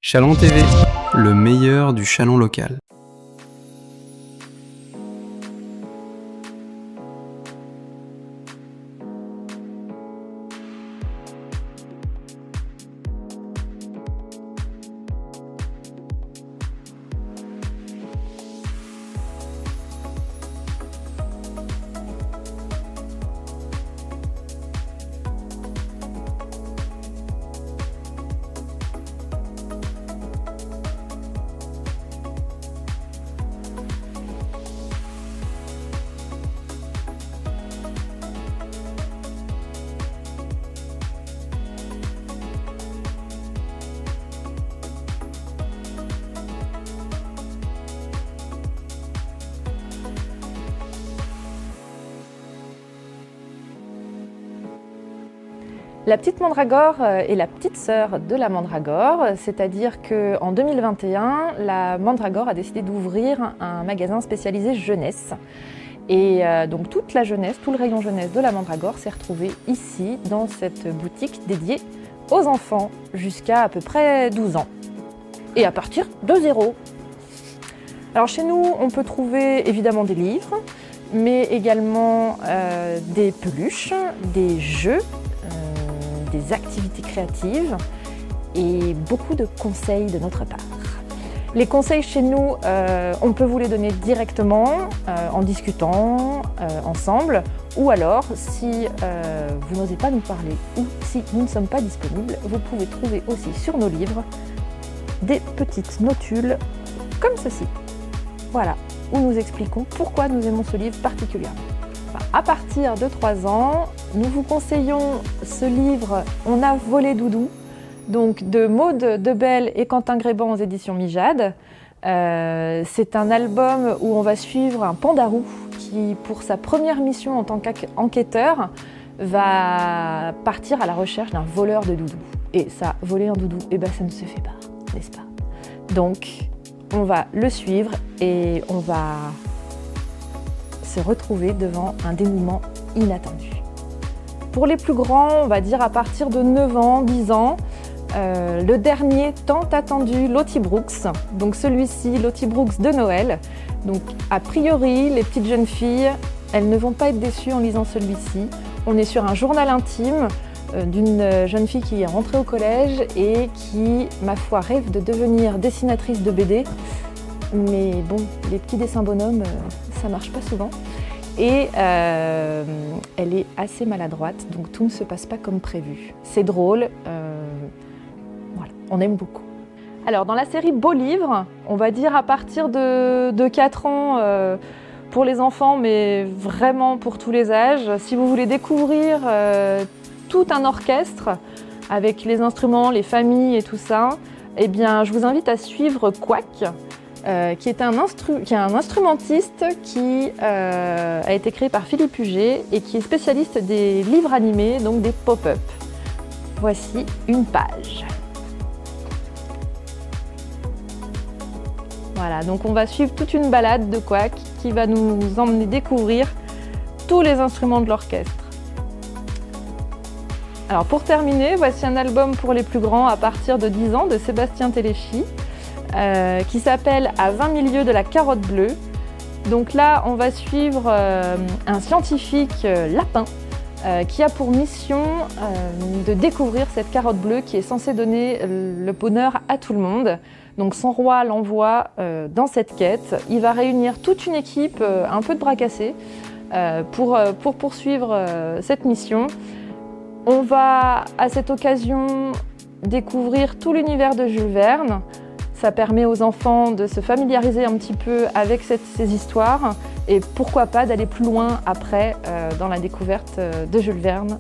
Chalon TV, le meilleur du Chalon local. La petite mandragore est la petite sœur de la mandragore, c'est-à-dire qu'en 2021, la mandragore a décidé d'ouvrir un magasin spécialisé jeunesse. Et donc toute la jeunesse, tout le rayon jeunesse de la mandragore s'est retrouvé ici, dans cette boutique dédiée aux enfants jusqu'à à peu près 12 ans. Et à partir de 0. Alors chez nous, on peut trouver évidemment des livres, mais également des peluches, des jeux, des activités créatives et beaucoup de conseils de notre part. Les conseils chez nous, on peut vous les donner directement en discutant ensemble, ou alors si vous n'osez pas nous parler ou si nous ne sommes pas disponibles, vous pouvez trouver aussi sur nos livres des petites notules comme ceci. Voilà, où nous expliquons pourquoi nous aimons ce livre particulièrement. À partir de 3 ans, nous vous conseillons ce livre « On a volé Doudou » donc de Maude Debelle et Quentin Gréban aux éditions Mijade. C'est un album où on va suivre un pandarou qui, pour sa première mission en tant qu'enquêteur, va partir à la recherche d'un voleur de doudou. Et ça, voler un doudou, eh ben, ça ne se fait pas, n'est-ce pas? Donc, on va le suivre et on va se retrouver devant un dénouement inattendu. Pour les plus grands, on va dire à partir de 9 ans, 10 ans, le dernier tant attendu Lottie Brooks, donc celui-ci, Lottie Brooks de Noël. Donc a priori, les petites jeunes filles, elles ne vont pas être déçues en lisant celui-ci. On est sur un journal intime d'une jeune fille qui est rentrée au collège et qui, ma foi, rêve de devenir dessinatrice de BD. Mais bon, les petits dessins bonhommes, ça marche pas souvent. Et elle est assez maladroite, donc tout ne se passe pas comme prévu. C'est drôle, voilà, on aime beaucoup. Alors dans la série Beaux livres, on va dire à partir de 4 ans pour les enfants, mais vraiment pour tous les âges. Si vous voulez découvrir tout un orchestre avec les instruments, les familles et tout ça, eh bien je vous invite à suivre Quack, qui est un instrumentiste qui a été créé par Philippe Huget et qui est spécialiste des livres animés, donc des pop-up. Voici une page. Voilà, donc on va suivre toute une balade de Quack qui va nous emmener découvrir tous les instruments de l'orchestre. Alors pour terminer, voici un album pour les plus grands à partir de 10 ans de Sébastien Téléchi. Qui s'appelle « À 20 000 lieues de la carotte bleue ». Donc là, on va suivre un scientifique lapin qui a pour mission de découvrir cette carotte bleue qui est censée donner le bonheur à tout le monde. Donc son roi l'envoie dans cette quête. Il va réunir toute une équipe, un peu de bras cassés, pour poursuivre cette mission. On va à cette occasion découvrir tout l'univers de Jules Verne. Ça permet aux enfants de se familiariser un petit peu avec ces histoires et pourquoi pas d'aller plus loin après dans la découverte de Jules Verne